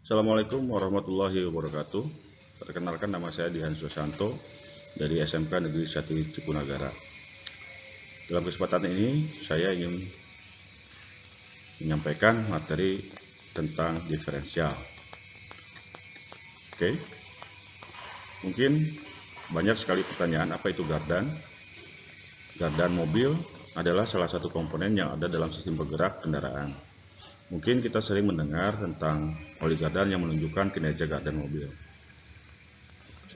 Assalamualaikum warahmatullahi wabarakatuh. Perkenalkan, nama saya Dihan Susanto dari SMK Negeri 1 Cipunagara. Dalam kesempatan ini saya ingin menyampaikan materi tentang diferensial. Oke. Mungkin banyak sekali pertanyaan, apa itu gardan? Gardan mobil adalah salah satu komponen yang ada dalam sistem bergerak kendaraan. Mungkin kita sering mendengar tentang oli gardan yang menunjukkan kinerja gardan mobil.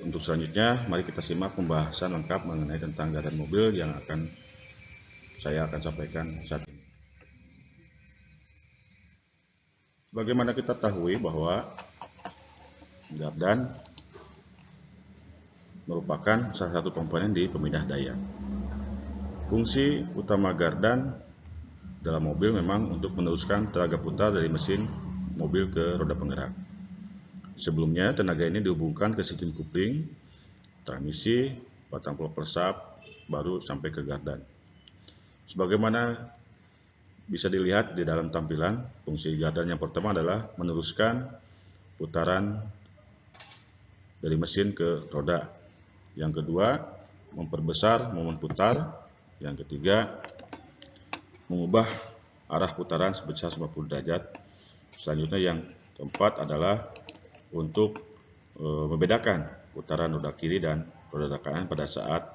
Untuk selanjutnya, mari kita simak pembahasan lengkap mengenai tentang gardan mobil yang saya akan sampaikan saat ini. Bagaimana kita tahu bahwa gardan merupakan salah satu komponen di pemindah daya. Fungsi utama gardan dalam mobil memang untuk meneruskan tenaga putar dari mesin mobil ke roda penggerak. Sebelumnya, tenaga ini dihubungkan ke sistem kupling, transmisi, batang pelek persap, baru sampai ke gardan. Sebagaimana bisa dilihat di dalam tampilan, fungsi gardan yang pertama adalah meneruskan putaran dari mesin ke roda. Yang kedua, memperbesar momen putar. Yang ketiga, mengubah arah putaran sebesar 90 derajat. Selanjutnya yang keempat adalah untuk membedakan putaran roda kiri dan roda kanan pada saat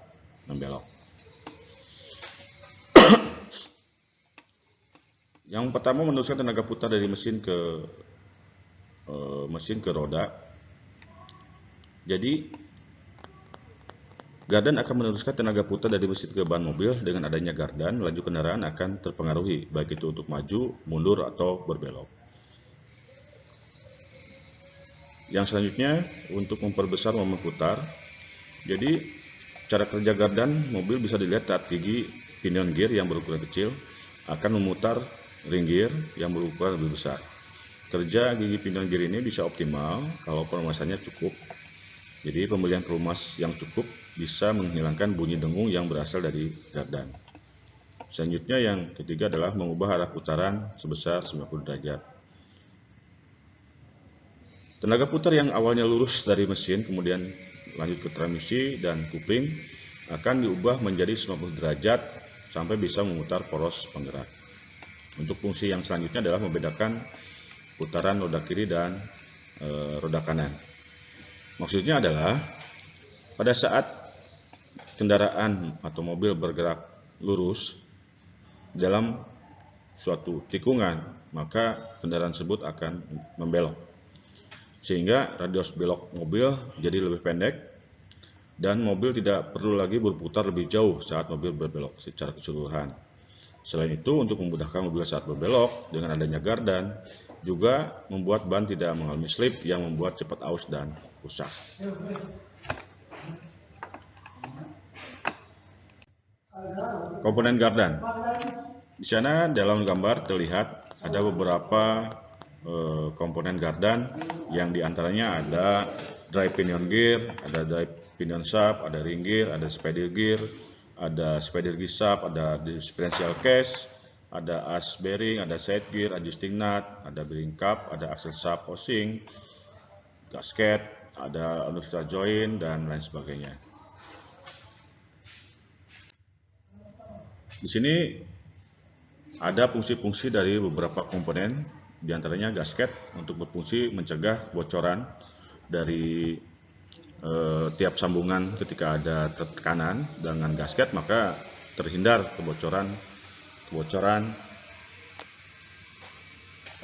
membelok. Yang pertama, meneruskan tenaga putar dari mesin ke roda. Jadi gardan akan meneruskan tenaga putar dari mesin ke ban mobil. Dengan adanya gardan, laju kendaraan akan terpengaruhi, baik itu untuk maju, mundur, atau berbelok. Yang selanjutnya, untuk memperbesar momen putar. Jadi, cara kerja gardan mobil bisa dilihat saat gigi pinion gear yang berukuran kecil akan memutar ring gear yang berukuran lebih besar. Kerja gigi pinion gear ini bisa optimal kalau pelumasannya cukup. Jadi pembelian pelumas yang cukup bisa menghilangkan bunyi dengung yang berasal dari gardan. Selanjutnya yang ketiga adalah mengubah arah putaran sebesar 90 derajat. Tenaga putar yang awalnya lurus dari mesin kemudian lanjut ke transmisi dan kupling akan diubah menjadi 90 derajat sampai bisa memutar poros penggerak. Untuk fungsi yang selanjutnya adalah membedakan putaran roda kiri dan roda kanan. Maksudnya adalah pada saat kendaraan atau mobil bergerak lurus dalam suatu tikungan, maka kendaraan tersebut akan membelok. Sehingga radius belok mobil jadi lebih pendek dan mobil tidak perlu lagi berputar lebih jauh saat mobil berbelok secara keseluruhan. Selain itu, untuk memudahkan mobil saat berbelok, dengan adanya gardan juga membuat ban tidak mengalami slip yang membuat cepat aus dan rusak. Komponen gardan. Di sana dalam gambar terlihat ada beberapa komponen gardan yang diantaranya ada drive pinion gear, ada drive pinion shaft, ada ring gear, ada spider gear, ada spider gear shaft, ada differential case, ada as bearing, ada side gear, adjusting nut, ada bearing cup, ada axle shaft housing, gasket, ada understar joint, dan lain sebagainya. Di sini ada fungsi-fungsi dari beberapa komponen, diantaranya gasket untuk berfungsi mencegah bocoran dari tiap sambungan. Ketika ada tekanan dengan gasket, maka terhindar kebocoran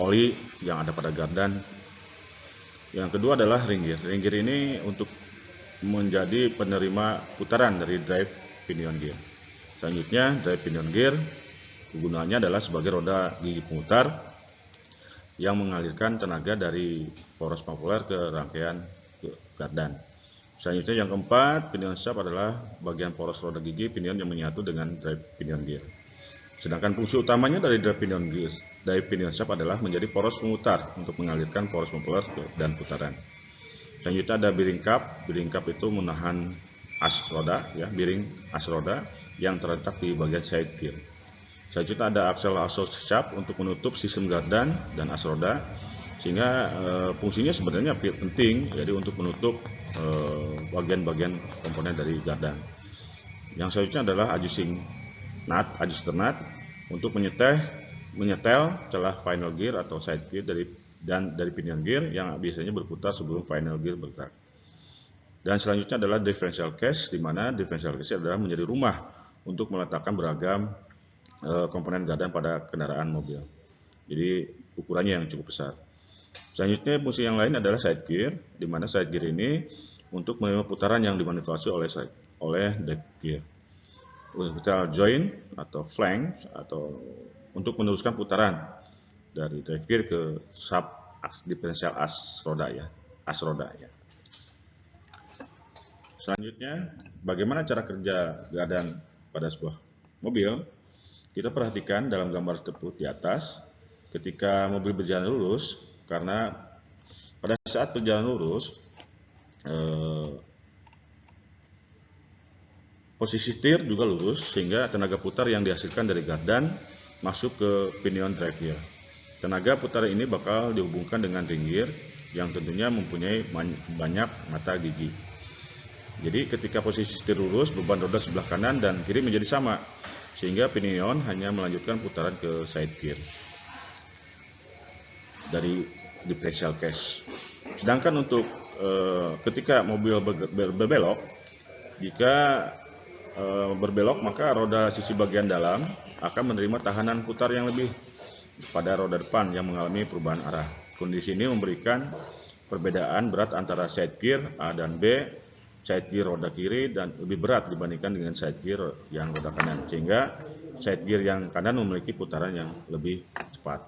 oli yang ada pada gardan. Yang kedua adalah ring gear. Ring gear ini untuk menjadi penerima putaran dari drive pinion gear. Selanjutnya, drive pinion gear gunanya adalah sebagai roda gigi pemutar yang mengalirkan tenaga dari poros populer ke rangkaian gardan. Selanjutnya yang keempat, pinion shaft adalah bagian poros roda gigi pinion yang menyatu dengan drive pinion gear. Sedangkan fungsi utamanya dari drive pinion shaft adalah menjadi poros pemutar untuk mengalirkan poros populer dan putaran. Selanjutnya ada bearing cup. Bearing cup itu menahan as roda, bearing as roda yang terletak di bagian side gear. Selanjutnya ada axle shaft untuk menutup sistem gardan dan as roda. Sehingga fungsinya sebenarnya penting, jadi untuk menutup bagian-bagian komponen dari gardan. Yang selanjutnya adalah adjuster nut untuk menyetel celah final gear atau side gear dari pinion gear yang biasanya berputar sebelum final gear bergerak. Dan selanjutnya adalah differential case, di mana differential case adalah menjadi rumah untuk meletakkan beragam komponen gardan pada kendaraan mobil. Jadi ukurannya yang cukup besar. Selanjutnya fungsi yang lain adalah side gear, di mana side gear ini untuk menerima putaran yang dimanipulasi oleh drive gear. Kita join atau flank atau untuk meneruskan putaran dari drive gear ke sub differential as roda ya. Selanjutnya, bagaimana cara kerja gardan pada sebuah mobil? Kita perhatikan dalam gambar tersebut di atas, ketika mobil berjalan lurus, karena pada saat berjalan lurus, posisi setir juga lurus, sehingga tenaga putar yang dihasilkan dari gardan masuk ke pinion drive gear. Tenaga putar ini bakal dihubungkan dengan ring gear yang tentunya mempunyai banyak mata gigi. Jadi ketika posisi setir lurus, beban roda sebelah kanan dan kiri menjadi sama, sehingga pinion hanya melanjutkan putaran ke side gear dari differential case. Sedangkan untuk ketika mobil berbelok, jika berbelok maka roda sisi bagian dalam akan menerima tahanan putar yang lebih pada roda depan yang mengalami perubahan arah. Kondisi ini memberikan perbedaan berat antara side gear A dan B, side gear roda kiri dan lebih berat dibandingkan dengan side gear yang roda kanan, sehingga side gear yang kanan memiliki putaran yang lebih cepat.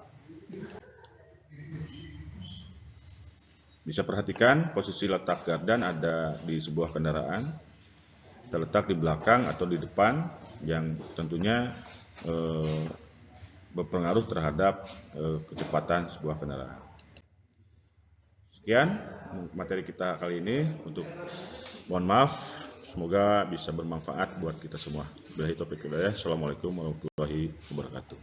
Bisa perhatikan posisi letak gardan ada di sebuah kendaraan, terletak di belakang atau di depan, yang tentunya berpengaruh terhadap kecepatan sebuah kendaraan. Sekian materi kita kali ini. Mohon maaf, semoga bisa bermanfaat buat kita semua. Billahi taufiq wal hidayah. Assalamualaikum warahmatullahi wabarakatuh.